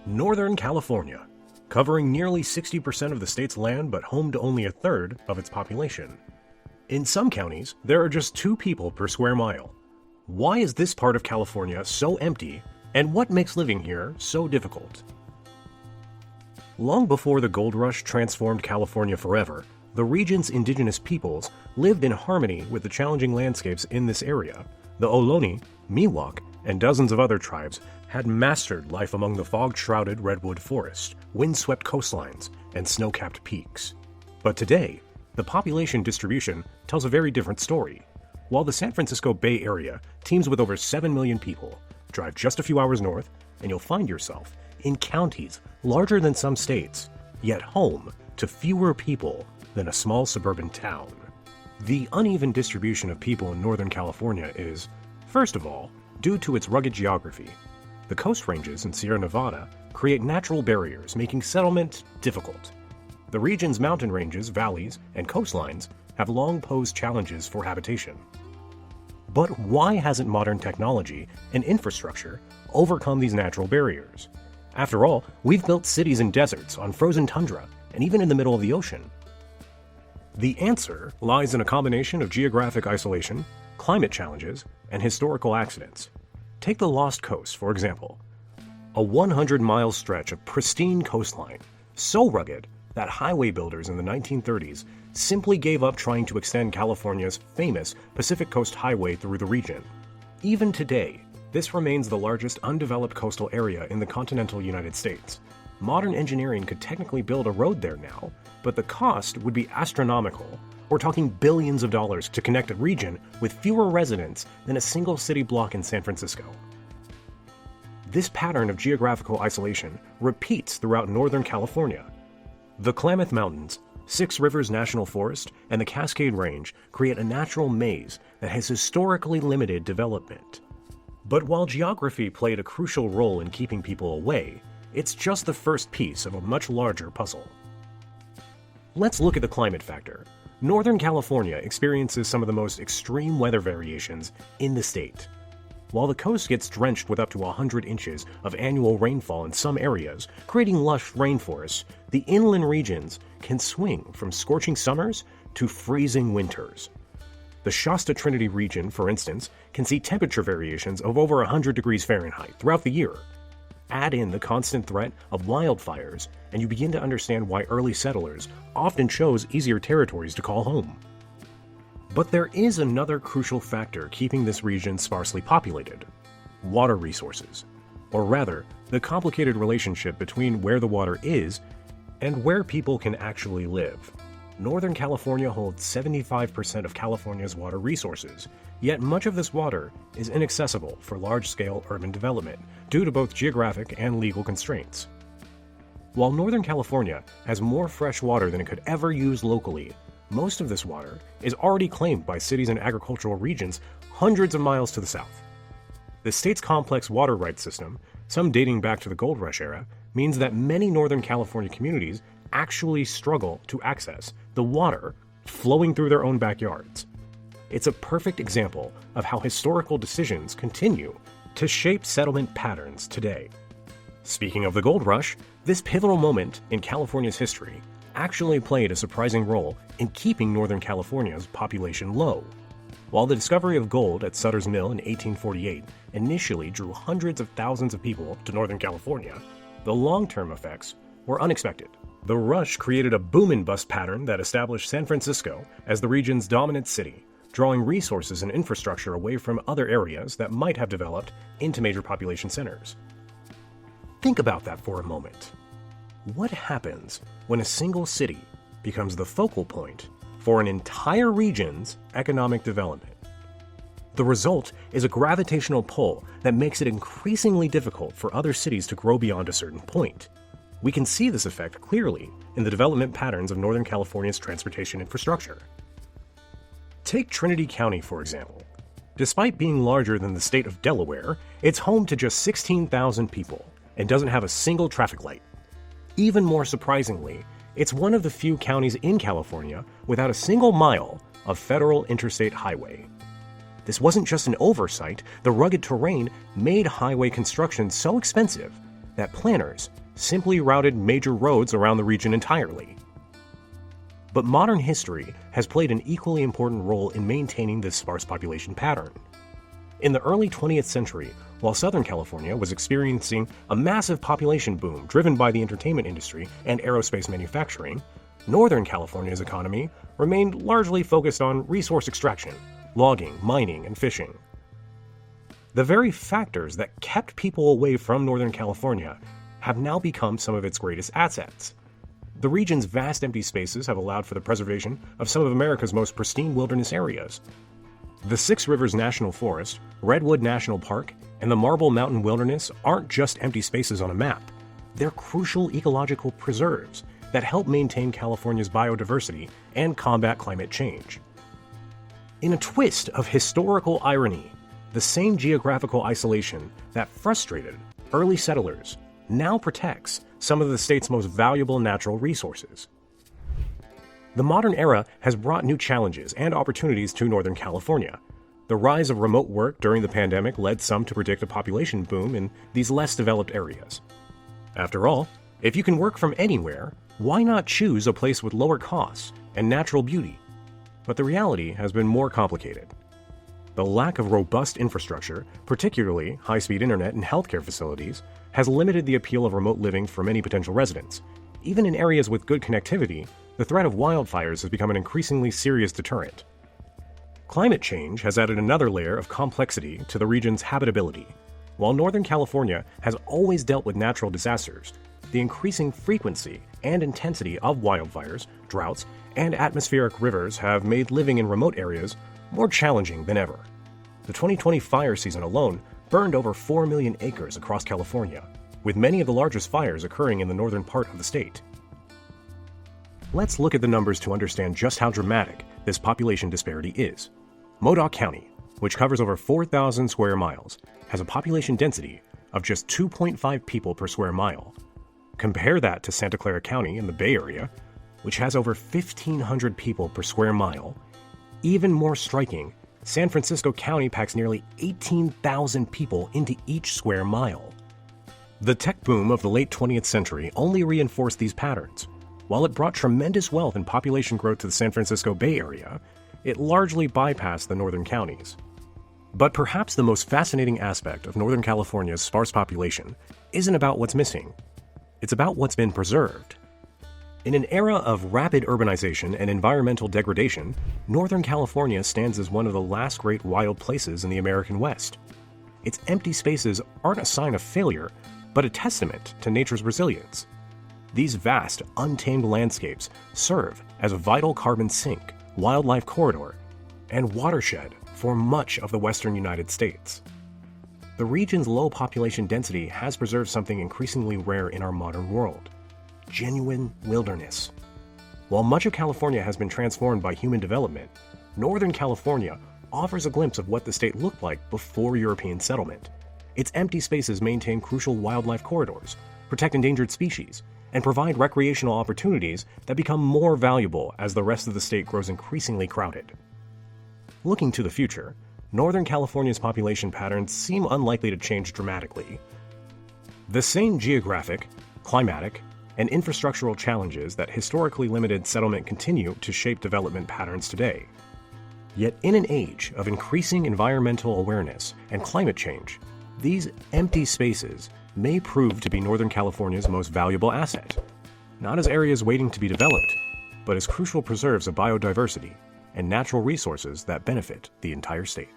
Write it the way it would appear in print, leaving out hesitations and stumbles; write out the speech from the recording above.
Northern California, covering nearly 60% of the state's land but home to only a third of its population. In some counties, there are just 2 people per square mile. Why is this part of California so empty, and what makes living here so difficult? Long before the gold rush transformed California forever, the region's indigenous peoples lived in harmony with the challenging landscapes in this area. The Ohlone, Miwok, and dozens of other tribes had mastered life among the fog-shrouded redwood forest, wind-swept coastlines, and snow-capped peaks. But today, the population distribution tells a very different story. While the San Francisco Bay Area teems with over 7 million people, drive just a few hours north, and you'll find yourself in counties larger than some states, yet home to fewer people than a small suburban town. The uneven distribution of people in Northern California is, first of all, due to its rugged geography. The Coast Ranges in Sierra Nevada create natural barriers, making settlement difficult. The region's mountain ranges, valleys, and coastlines have long posed challenges for habitation. But why hasn't modern technology and infrastructure overcome these natural barriers? After all, we've built cities in deserts, on frozen tundra, and even in the middle of the ocean. The answer lies in a combination of geographic isolation, climate challenges, and historical accidents. Take the Lost Coast, for example. A 100-mile stretch of pristine coastline, so rugged that highway builders in the 1930s simply gave up trying to extend California's famous Pacific Coast Highway through the region. Even today, this remains the largest undeveloped coastal area in the continental United States. Modern engineering could technically build a road there now, but the cost would be astronomical. We're talking billions of dollars to connect a region with fewer residents than a single city block in San Francisco. This pattern of geographical isolation repeats throughout Northern California. The Klamath Mountains, Six Rivers National Forest, and the Cascade Range create a natural maze that has historically limited development. But while geography played a crucial role in keeping people away, it's just the first piece of a much larger puzzle. Let's look at the climate factor. Northern California experiences some of the most extreme weather variations in the state. While the coast gets drenched with up to 100 inches of annual rainfall in some areas, creating lush rainforests, the inland regions can swing from scorching summers to freezing winters. The Shasta Trinity region, for instance, can see temperature variations of over 100 degrees Fahrenheit throughout the year. Add in the constant threat of wildfires, and you begin to understand why early settlers often chose easier territories to call home. But there is another crucial factor keeping this region sparsely populated: water resources. Or rather, the complicated relationship between where the water is and where people can actually live. Northern California holds 75% of California's water resources, yet much of this water is inaccessible for large-scale urban development due to both geographic and legal constraints. While Northern California has more fresh water than it could ever use locally, most of this water is already claimed by cities and agricultural regions hundreds of miles to the south. The state's complex water rights system, some dating back to the Gold Rush era, means that many Northern California communities actually struggle to access the water flowing through their own backyards. It's a perfect example of how historical decisions continue to shape settlement patterns today. Speaking of the Gold Rush, this pivotal moment in California's history actually played a surprising role in keeping Northern California's population low. While the discovery of gold at Sutter's Mill in 1848 initially drew hundreds of thousands of people to Northern California, the long-term effects were unexpected. The rush created a boom and bust pattern that established San Francisco as the region's dominant city, drawing resources and infrastructure away from other areas that might have developed into major population centers. Think about that for a moment. What happens when a single city becomes the focal point for an entire region's economic development? The result is a gravitational pull that makes it increasingly difficult for other cities to grow beyond a certain point. We can see this effect clearly in the development patterns of Northern California's transportation infrastructure. Take Trinity County, for example. Despite being larger than the state of Delaware, it's home to just 16,000 people and doesn't have a single traffic light. Even more surprisingly, it's one of the few counties in California without a single mile of federal interstate highway. This wasn't just an oversight. The rugged terrain made highway construction so expensive that planners simply routed major roads around the region entirely. But modern history has played an equally important role in maintaining this sparse population pattern. In the early 20th century, while Southern California was experiencing a massive population boom driven by the entertainment industry and aerospace manufacturing, Northern California's economy remained largely focused on resource extraction, logging, mining, and fishing. The very factors that kept people away from Northern California have now become some of its greatest assets. The region's vast empty spaces have allowed for the preservation of some of America's most pristine wilderness areas. The Six Rivers National Forest, Redwood National Park, and the Marble Mountain Wilderness aren't just empty spaces on a map. They're crucial ecological preserves that help maintain California's biodiversity and combat climate change. In a twist of historical irony, the same geographical isolation that frustrated early settlers now protects some of the state's most valuable natural resources. The modern era has brought new challenges and opportunities to Northern California. The rise of remote work during the pandemic led some to predict a population boom in these less developed areas. After all, if you can work from anywhere, why not choose a place with lower costs and natural beauty? But the reality has been more complicated. The lack of robust infrastructure, particularly high-speed internet and healthcare facilities, has limited the appeal of remote living for many potential residents. Even in areas with good connectivity, the threat of wildfires has become an increasingly serious deterrent. Climate change has added another layer of complexity to the region's habitability. While Northern California has always dealt with natural disasters, the increasing frequency and intensity of wildfires, droughts, and atmospheric rivers have made living in remote areas more challenging than ever. The 2020 fire season alone burned over 4 million acres across California, with many of the largest fires occurring in the northern part of the state. Let's look at the numbers to understand just how dramatic this population disparity is. Modoc County, which covers over 4,000 square miles, has a population density of just 2.5 people per square mile. Compare that to Santa Clara County in the Bay Area, which has over 1,500 people per square mile. Even more striking, San Francisco County packs nearly 18,000 people into each square mile. The tech boom of the late 20th century only reinforced these patterns. While it brought tremendous wealth and population growth to the San Francisco Bay Area, it largely bypassed the northern counties. But perhaps the most fascinating aspect of Northern California's sparse population isn't about what's missing. It's about what's been preserved. In an era of rapid urbanization and environmental degradation, Northern California stands as one of the last great wild places in the American West. Its empty spaces aren't a sign of failure, but a testament to nature's resilience. These vast, untamed landscapes serve as a vital carbon sink, wildlife corridor, and watershed for much of the western United States. The region's low population density has preserved something increasingly rare in our modern world: genuine wilderness. While much of California has been transformed by human development, Northern California offers a glimpse of what the state looked like before European settlement. Its empty spaces maintain crucial wildlife corridors, protect endangered species, and provide recreational opportunities that become more valuable as the rest of the state grows increasingly crowded. Looking to the future, Northern California's population patterns seem unlikely to change dramatically. The same geographic, climatic, and infrastructural challenges that historically limited settlement continue to shape development patterns today. Yet in an age of increasing environmental awareness and climate change, these empty spaces may prove to be Northern California's most valuable asset, not as areas waiting to be developed, but as crucial preserves of biodiversity and natural resources that benefit the entire state.